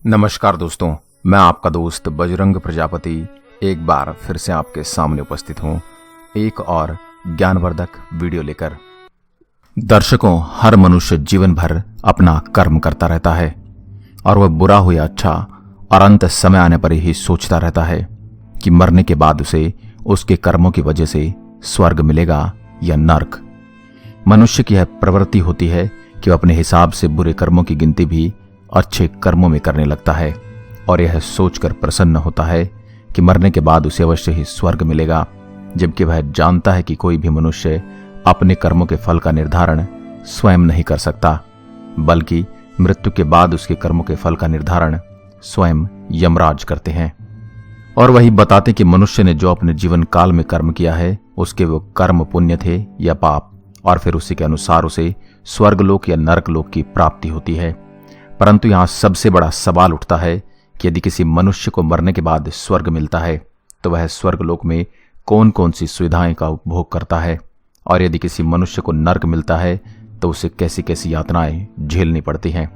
नमस्कार दोस्तों, मैं आपका दोस्त बजरंग प्रजापति एक बार फिर से आपके सामने उपस्थित हूँ एक और ज्ञानवर्धक वीडियो लेकर। दर्शकों, हर मनुष्य जीवन भर अपना कर्म करता रहता है और वह बुरा हो या अच्छा, और अंत समय आने पर ही सोचता रहता है कि मरने के बाद उसे उसके कर्मों की वजह से स्वर्ग मिलेगा या नर्क। मनुष्य की यह प्रवृत्ति होती है कि वह अपने हिसाब से बुरे कर्मों की गिनती भी अच्छे कर्मों में करने लगता है और यह सोचकर प्रसन्न होता है कि मरने के बाद उसे अवश्य ही स्वर्ग मिलेगा, जबकि वह जानता है कि कोई भी मनुष्य अपने कर्मों के फल का निर्धारण स्वयं नहीं कर सकता, बल्कि मृत्यु के बाद उसके कर्मों के फल का निर्धारण स्वयं यमराज करते हैं। और वही बताते कि मनुष्य ने जो अपने जीवन काल में कर्म किया है उसके वो कर्म पुण्य थे या पाप, और फिर उसी के अनुसार उसे स्वर्गलोक या नरकलोक की प्राप्ति होती है। परंतु यहां सबसे बड़ा सवाल उठता है कि यदि किसी मनुष्य को मरने के बाद स्वर्ग मिलता है तो वह स्वर्गलोक में कौन कौन सी सुविधाएं का उपभोग करता है, और यदि किसी मनुष्य को नर्क मिलता है तो उसे कैसी कैसी यातनाएं झेलनी पड़ती हैं।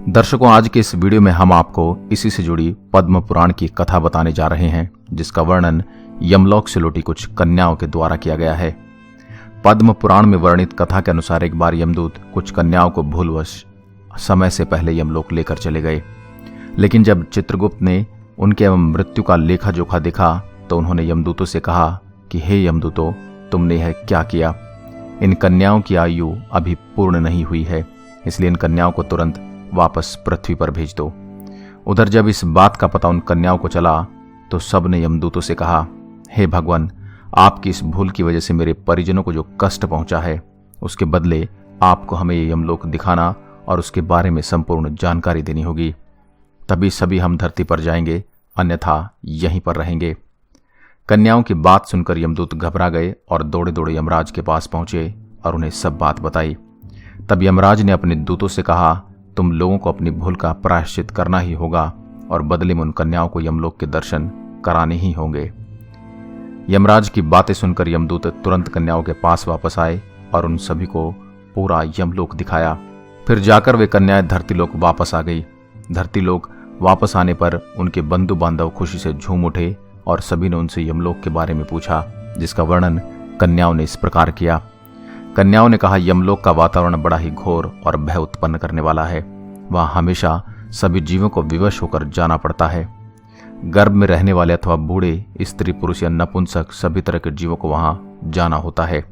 दर्शकों, आज के इस वीडियो में हम आपको इसी से जुड़ी पद्म पुराण की कथा बताने जा रहे हैं, जिसका वर्णन यमलोक से लौटी कुछ कन्याओं के द्वारा किया गया है। पद्म पुराण में वर्णित कथा के अनुसार एक बार यमदूत कुछ कन्याओं को भूलवश समय से पहले यमलोक लेकर चले गए, लेकिन जब चित्रगुप्त ने उनके मृत्यु का लेखा जोखा देखा तो उन्होंने यमदूतों से कहा कि हे यमदूतों, तुमने यह क्या किया? इन कन्याओं की आयु अभी पूर्ण नहीं हुई है, इसलिए इन कन्याओं को तुरंत वापस पृथ्वी पर भेज दो। उधर जब इस बात का पता उन कन्याओं को चला तो सब ने यमदूतों से कहा, हे भगवान, आपकी इस भूल की वजह से मेरे परिजनों को जो कष्ट पहुंचा है उसके बदले आपको हमें ये यमलोक दिखाना और उसके बारे में संपूर्ण जानकारी देनी होगी, तभी सभी हम धरती पर जाएंगे, अन्यथा यहीं पर रहेंगे। कन्याओं की बात सुनकर यमदूत घबरा गए और दौड़े दौड़े यमराज के पास पहुंचे और उन्हें सब बात बताई। तब यमराज ने अपने दूतों से कहा, तुम लोगों को अपनी भूल का प्रायश्चित करना ही होगा और बदले में उन कन्याओं को यमलोक के दर्शन कराने ही होंगे। यमराज की बातें सुनकर यमदूत तुरंत कन्याओं के पास वापस आए और उन सभी को पूरा यमलोक दिखाया। फिर जाकर वे कन्याएं धरतीलोक वापस आ गई। धरतीलोक वापस आने पर उनके बंधु बांधव खुशी से झूम उठे और सभी ने उनसे यमलोक के बारे में पूछा, जिसका वर्णन कन्याओं ने इस प्रकार किया। कन्याओं ने कहा, यमलोक का वातावरण बड़ा ही घोर और भय उत्पन्न करने वाला है। वहां हमेशा सभी जीवों को विवश होकर जाना पड़ता है। गर्भ में रहने वाले अथवा बूढ़े, स्त्री पुरुष या नपुंसक सभी तरह के जीवों को वहां जाना होता है।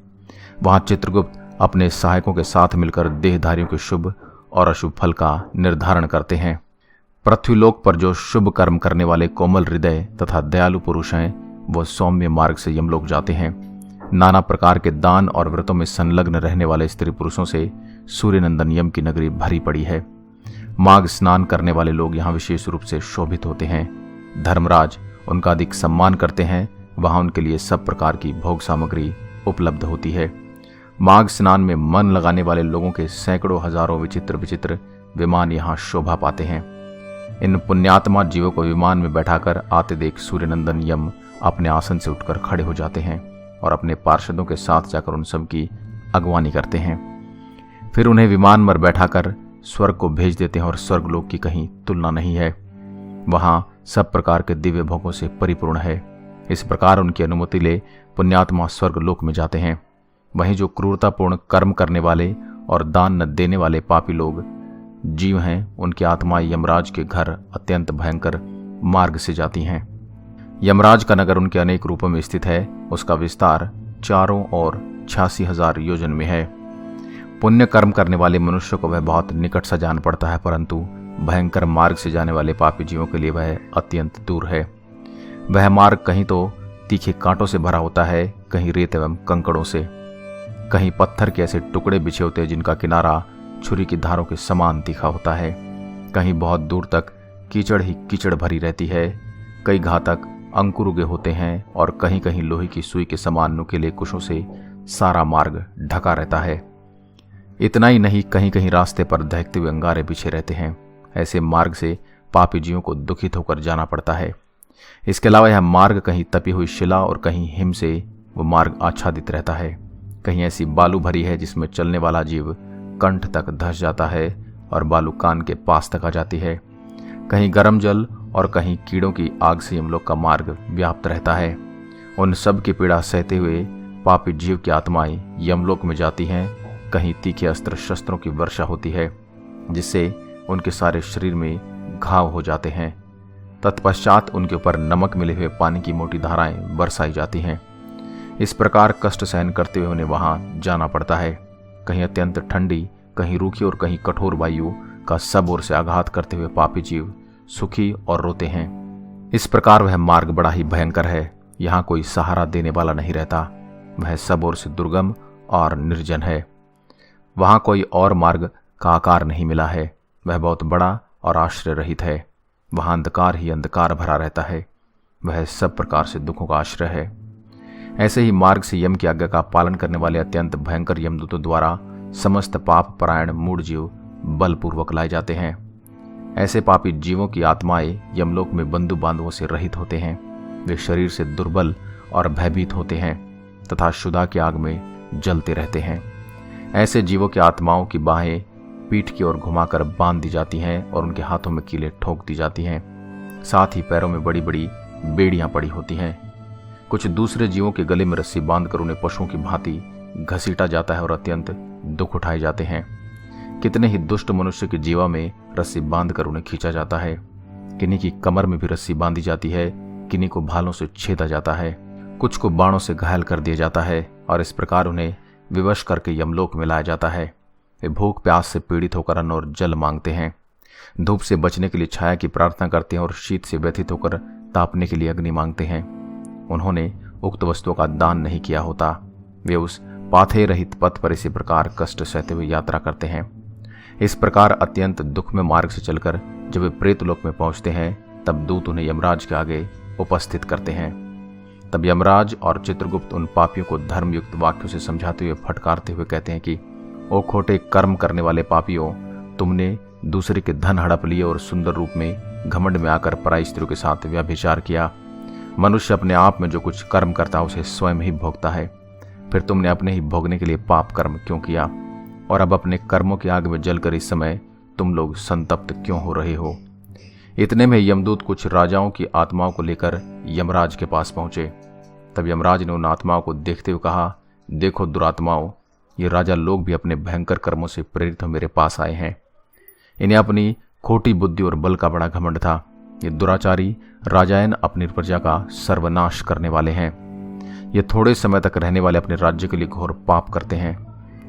वहां चित्रगुप्त अपने सहायकों के साथ मिलकर देहधारियों के शुभ और अशुभ फल का निर्धारण करते हैं। पृथ्वीलोक पर जो शुभ कर्म करने वाले कोमल हृदय तथा दयालु पुरुष हैं, वह सौम्य मार्ग से यमलोक जाते हैं। नाना प्रकार के दान और व्रतों में संलग्न रहने वाले स्त्री पुरुषों से सूर्यनंदन यम की नगरी भरी पड़ी है। माघ स्नान करने वाले लोग यहाँ विशेष रूप से शोभित होते हैं। धर्मराज उनका अधिक सम्मान करते हैं। वहां उनके लिए सब प्रकार की भोग सामग्री उपलब्ध होती है। माघ स्नान में मन लगाने वाले लोगों के सैकड़ों हजारों विचित्र विचित्र विमान यहाँ शोभा पाते हैं। इन पुण्यात्मा जीवों को विमान में बैठाकर आते देख सूर्यनंदन यम अपने आसन से उठकर खड़े हो जाते हैं और अपने पार्षदों के साथ जाकर उन सब की अगवानी करते हैं। फिर उन्हें विमान पर बैठाकर स्वर्ग को भेज देते हैं और स्वर्गलोक की कहीं तुलना नहीं है। वहां सब प्रकार के दिव्य भोगों से परिपूर्ण है। इस प्रकार उनकी अनुमति ले पुण्यात्मा स्वर्गलोक में जाते हैं। वहीं जो क्रूरतापूर्ण कर्म करने वाले और दान न देने वाले पापी लोग जीव हैं, उनकी आत्माएं यमराज के घर अत्यंत भयंकर मार्ग से जाती हैं। यमराज का नगर उनके अनेक रूपों में स्थित है। उसका विस्तार चारों ओर 86,000 योजन में है। पुण्य कर्म करने वाले मनुष्य को वह बहुत निकट सा जान पड़ता है, परंतु भयंकर मार्ग से जाने वाले पापी जीवों के लिए वह अत्यंत दूर है। वह मार्ग कहीं तो तीखे कांटों से भरा होता है, कहीं रेत एवं कंकड़ों से, कहीं पत्थर के ऐसे टुकड़े बिछे होते हैं जिनका किनारा छुरी की धारों के समान तीखा होता है। कहीं बहुत दूर तक कीचड़ ही कीचड़ भरी रहती है। कई घातक अंकुर उगे होते हैं और कहीं कहीं लोहे की सुई के समान नुकीले कुशों से सारा मार्ग ढका रहता है। इतना ही नहीं, कहीं कहीं रास्ते पर दहकते हुए अंगारे बिछे रहते हैं। ऐसे मार्ग से पापी जीवों को दुखित होकर जाना पड़ता है। इसके अलावा यह मार्ग कहीं तपी हुई शिला और कहीं हिम से वो मार्ग आच्छादित रहता है। कहीं ऐसी बालू भरी है जिसमें चलने वाला जीव कंठ तक धंस जाता है और बालू कान के पास तक आ जाती है। कहीं गर्म जल और कहीं कीड़ों की आग से यमलोक का मार्ग व्याप्त रहता है। उन सब की पीड़ा सहते हुए पापी जीव की आत्माएं यमलोक में जाती हैं। कहीं तीखे अस्त्र शस्त्रों की वर्षा होती है जिससे उनके सारे शरीर में घाव हो जाते हैं। तत्पश्चात उनके ऊपर नमक मिले हुए पानी की मोटी धाराएं बरसाई जाती हैं। इस प्रकार कष्ट सहन करते हुए उन्हें वहां जाना पड़ता है। कहीं अत्यंत ठंडी, कहीं रूखी और कहीं कठोर वायु का सब ओर से आघात करते हुए पापी जीव सुखी और रोते हैं। इस प्रकार वह मार्ग बड़ा ही भयंकर है। यहाँ कोई सहारा देने वाला नहीं रहता। वह सब ओर से दुर्गम और निर्जन है। वहां कोई और मार्ग का आकार नहीं मिला है। वह बहुत बड़ा और आश्रय रहित है। वहां अंधकार ही अंधकार भरा रहता है। वह सब प्रकार से दुखों का आश्रय है। ऐसे ही मार्ग से यम की आज्ञा का पालन करने वाले अत्यंत भयंकर यमदूतों द्वारा समस्त पाप परायण मूढ़ जीव बलपूर्वक लाए जाते हैं। ऐसे पापी जीवों की आत्माएं यमलोक में बंधु बांधवों से रहित होते हैं। वे शरीर से दुर्बल और भयभीत होते हैं तथा शुदा की आग में जलते रहते हैं। ऐसे जीवों की आत्माओं की बाहें पीठ की ओर घुमाकर बांध दी जाती हैं और उनके हाथों में कीलें ठोक दी जाती हैं। साथ ही पैरों में बड़ी बड़ी बेड़ियां पड़ी होती हैं। कुछ दूसरे जीवों के गले में रस्सी बांधकर उन्हें पशुओं की भांति घसीटा जाता है और अत्यंत दुख उठाए जाते हैं। कितने ही दुष्ट मनुष्य की जीवा में रस्सी बांधकर उन्हें खींचा जाता है। किन्हीं की कमर में भी रस्सी बांधी जाती है। किन्हीं को भालों से छेदा जाता है। कुछ को बाणों से घायल कर दिया जाता है और इस प्रकार उन्हें विवश करके यमलोक में लाया जाता है। वे भूख प्यास से पीड़ित होकर अन्न और जल मांगते हैं। धूप से बचने के लिए छाया की प्रार्थना करते हैं और शीत से व्यथित होकर तापने के लिए अग्नि मांगते हैं। उन्होंने उक्त वस्तुओं का दान नहीं किया होता। वे उस पाथे रहित पथ पर इसी प्रकार कष्ट सहते हुए यात्रा करते हैं। इस प्रकार अत्यंत दुख में मार्ग से चलकर जब वे प्रेतलोक में पहुंचते हैं तब दूत उन्हें यमराज के आगे उपस्थित करते हैं। तब यमराज और चित्रगुप्त उन पापियों को धर्मयुक्त वाक्यों से समझाते हुए फटकारते हुए कहते हैं कि ओ खोटे कर्म करने वाले पापियों, तुमने दूसरे के धन हड़प लिए और सुंदर रूप में घमंड में आकर पराई स्त्रियों के साथ व्यभिचार किया। मनुष्य अपने आप में जो कुछ कर्म करता है उसे स्वयं ही भोगता है। फिर तुमने अपने ही भोगने के लिए पाप कर्म क्यों किया और अब अपने कर्मों की आग में जलकर इस समय तुम लोग संतप्त क्यों हो रहे हो। इतने में यमदूत कुछ राजाओं की आत्माओं को लेकर यमराज के पास पहुंचे। तब यमराज ने उन आत्माओं को देखते हुए कहा, देखो दुरात्माओं, ये राजा लोग भी अपने भयंकर कर्मों से प्रेरित हो मेरे पास आए हैं। इन्हें अपनी खोटी बुद्धि और बल का बड़ा घमंड था। ये दुराचारी राजायन अपनी प्रजा का सर्वनाश करने वाले हैं। ये थोड़े समय तक रहने वाले अपने राज्य के लिए घोर पाप करते हैं।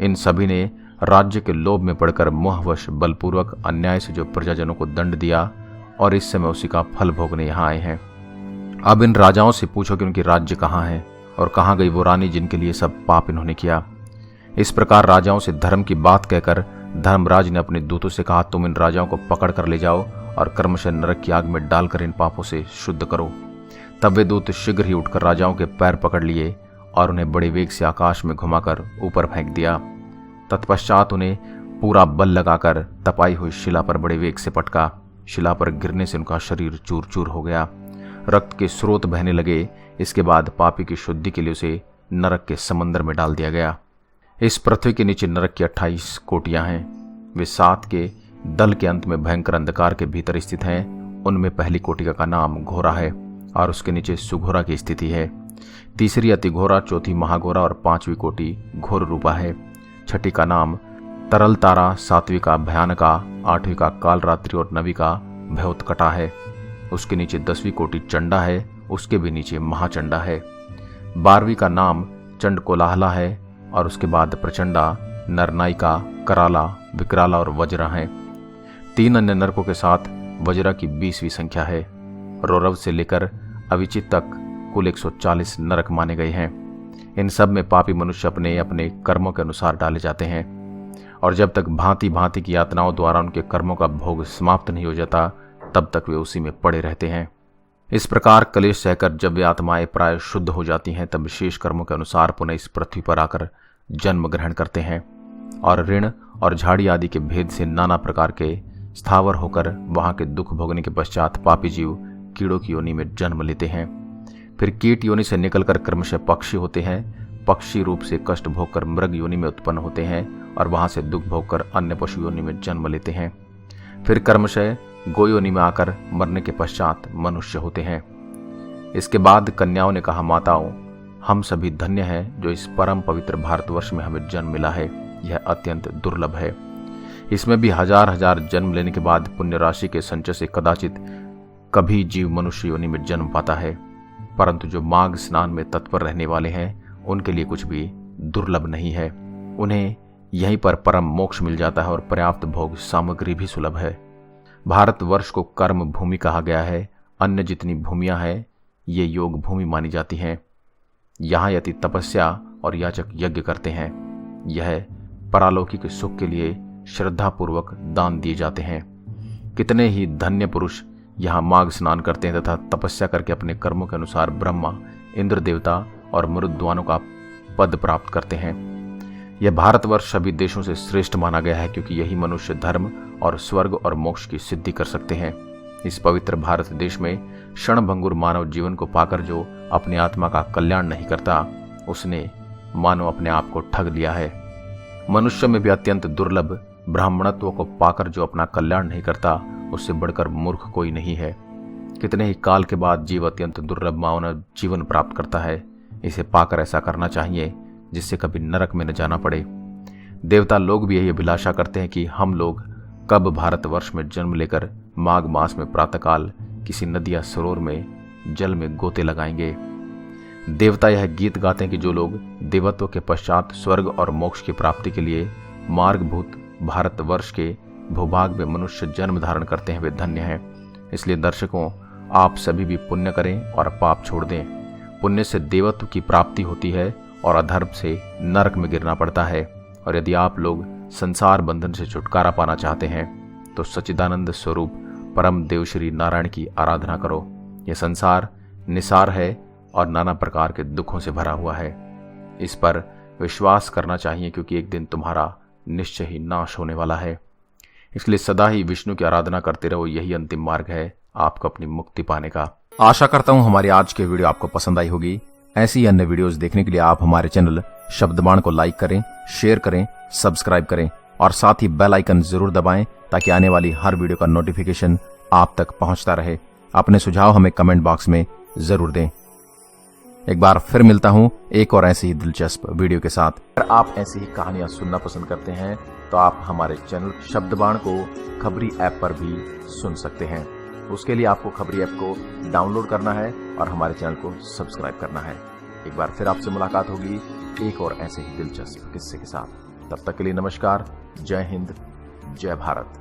इन सभी ने राज्य के लोभ में पड़कर मोहवश बलपूर्वक अन्याय से जो प्रजाजनों को दंड दिया और इस समय उसी का फल भोगने यहाँ आए हैं। अब इन राजाओं से पूछो कि उनकी राज्य कहाँ है और कहाँ गई वो रानी जिनके लिए सब पाप इन्होंने किया। इस प्रकार राजाओं से धर्म की बात कहकर धर्मराज ने अपने दूतों से कहा, तुम इन राजाओं को पकड़ कर ले जाओ और क्रमशः नरक की आग में डालकर इन पापों से शुद्ध करो। तब वे दूत शीघ्र ही उठकर राजाओं के पैर पकड़ लिए और उन्हें बड़े वेग से आकाश में घुमाकर ऊपर फेंक दिया। तत्पश्चात उन्हें पूरा बल लगाकर तपाई हुई शिला पर बड़े वेग से पटका। शिला पर गिरने से उनका शरीर चूर चूर हो गया। रक्त के स्रोत बहने लगे। इसके बाद पापी की शुद्धि के लिए उसे नरक के समंदर में डाल दिया गया। इस पृथ्वी के नीचे नरक की 28 कोटियां हैं। वे 7 के दल के अंत में भयंकर अंधकार के भीतर स्थित हैं। उनमें पहली कोटिका का नाम घोरा है और उसके नीचे सुघोरा की स्थिति है। तीसरी अति घोरा, चौथी महाघोरा और 5वीं कोटि घोर रूपा है। छठी का नाम तरल तारा, 7वीं का भयानका, 8वीं का काल रात्रि और 9वीं का भयोत्कटा है। उसके नीचे 10वीं कोटि चंडा है। उसके भी नीचे महाचंडा है। 12वीं का नाम चंड कोलाहला है और उसके बाद प्रचंडा, नरनायिका, कराला, विकराला और वज्रा है। 3 अन्य नरकों के साथ वज्रा की 20वीं संख्या है। रौरव से लेकर अविचित तक कुल 140 नरक माने गए हैं। इन सब में पापी मनुष्य अपने अपने कर्मों के अनुसार डाले जाते हैं और जब तक भांति भांति की यातनाओं द्वारा उनके कर्मों का भोग समाप्त नहीं हो जाता तब तक वे उसी में पड़े रहते हैं। इस प्रकार कलेश सहकर जब वे आत्माएं प्राय शुद्ध हो जाती हैं तब विशेष कर्मों के अनुसार पुनः इस पृथ्वी पर आकर जन्म ग्रहण करते हैं और ऋण और झाड़ी आदि के भेद से नाना प्रकार के स्थावर होकर वहां के दुख भोगने के पश्चात पापी जीव कीड़ों की योनि में जन्म लेते हैं। फिर कीट योनि से निकलकर क्रमशः पक्षी होते हैं। पक्षी रूप से कष्ट भोगकर मृग योनि में उत्पन्न होते हैं और वहां से दुख भोगकर अन्य पशु योनि में जन्म लेते हैं। फिर क्रमशः गोयोनी में आकर मरने के पश्चात मनुष्य होते हैं। इसके बाद कन्याओं ने कहा, माताओं, हम सभी धन्य हैं जो इस परम पवित्र भारतवर्ष में हमें जन्म मिला है। यह अत्यंत दुर्लभ है। इसमें भी हजार हजार जन्म लेने के बाद पुण्य राशि के संचय से कदाचित कभी जीव मनुष्य योनि में जन्म पाता है। परंतु जो माघ स्नान में तत्पर रहने वाले हैं उनके लिए कुछ भी दुर्लभ नहीं है। उन्हें यहीं पर परम मोक्ष मिल जाता है और पर्याप्त भोग सामग्री भी सुलभ है। भारतवर्ष को कर्म भूमि कहा गया है। अन्य जितनी भूमियां हैं ये योग भूमि मानी जाती हैं। यहाँ यति तपस्या और याचक यज्ञ करते हैं। यह परालौकिक सुख के लिए श्रद्धापूर्वक दान दिए जाते हैं। कितने ही धन्य पुरुष यहाँ माघ स्नान करते हैं तथा तपस्या करके अपने कर्मों के अनुसार ब्रह्मा, इंद्र देवता और मरुद्वानों का पद प्राप्त करते हैं। यह भारतवर्ष सभी देशों से श्रेष्ठ माना गया है क्योंकि यही मनुष्य धर्म और स्वर्ग और मोक्ष की सिद्धि कर सकते हैं। इस पवित्र भारत देश में क्षणभंगुर मानव जीवन को पाकर जो अपनी आत्मा का कल्याण नहीं करता, उसने मानो अपने आप को ठग लिया है। मनुष्य में भी अत्यंत दुर्लभ ब्राह्मणत्व को पाकर जो अपना कल्याण नहीं करता, उससे बढ़कर मूर्ख कोई नहीं है। कितने ही काल के बाद जीव अत्यंत दुर्लभ मानव जीवन प्राप्त करता है। इसे पाकर ऐसा करना चाहिए जिससे कभी नरक में न जाना पड़े। देवता लोग भी यही अभिलाषा करते हैं कि हम लोग कब भारतवर्ष में जन्म लेकर माघ मास में प्रातःकाल किसी नदी या सरोवर में जल में गोते लगाएंगे। देवता यह गीत गाते हैं कि जो लोग देवत्व के पश्चात स्वर्ग और मोक्ष की प्राप्ति के लिए मार्गभूत भारतवर्ष के भूभाग में मनुष्य जन्म धारण करते हैं वे धन्य हैं। इसलिए दर्शकों, आप सभी भी पुण्य करें और पाप छोड़ दें। पुण्य से देवत्व की प्राप्ति होती है और अधर्म से नरक में गिरना पड़ता है। और यदि आप लोग संसार बंधन से छुटकारा पाना चाहते हैं तो सच्चिदानंद स्वरूप परम देव श्री नारायण की आराधना करो। यह संसार निसार है और नाना प्रकार के दुखों से भरा हुआ है। इस पर विश्वास करना चाहिए क्योंकि एक दिन तुम्हारा निश्चय ही नाश होने वाला है। इसलिए सदा ही विष्णु की आराधना करते रहो। यही अंतिम मार्ग है आपको अपनी मुक्ति पाने का। आशा करता हूं हमारी आज की वीडियो आपको पसंद आई होगी। ऐसी अन्य वीडियोस देखने के लिए आप हमारे चैनल शब्दबाण को लाइक करें, शेयर करें, सब्सक्राइब करें और साथ ही बेल आइकन जरूर दबाएं ताकि आने वाली हर वीडियो का नोटिफिकेशन आप तक पहुंचता रहे। अपने सुझाव हमें कमेंट बॉक्स में जरूर दें। एक बार फिर मिलता हूं एक और ऐसी ही दिलचस्प वीडियो के साथ। अगर आप ऐसी ही कहानियां सुनना पसंद करते हैं तो आप हमारे चैनल शब्दबाण को खबरी ऐप पर भी सुन सकते हैं। उसके लिए आपको खबरी ऐप को डाउनलोड करना है और हमारे चैनल को सब्सक्राइब करना है। एक बार फिर आपसे मुलाकात होगी एक और ऐसे ही दिलचस्प किस्से के साथ। तब तक के लिए नमस्कार। जय हिंद, जय भारत।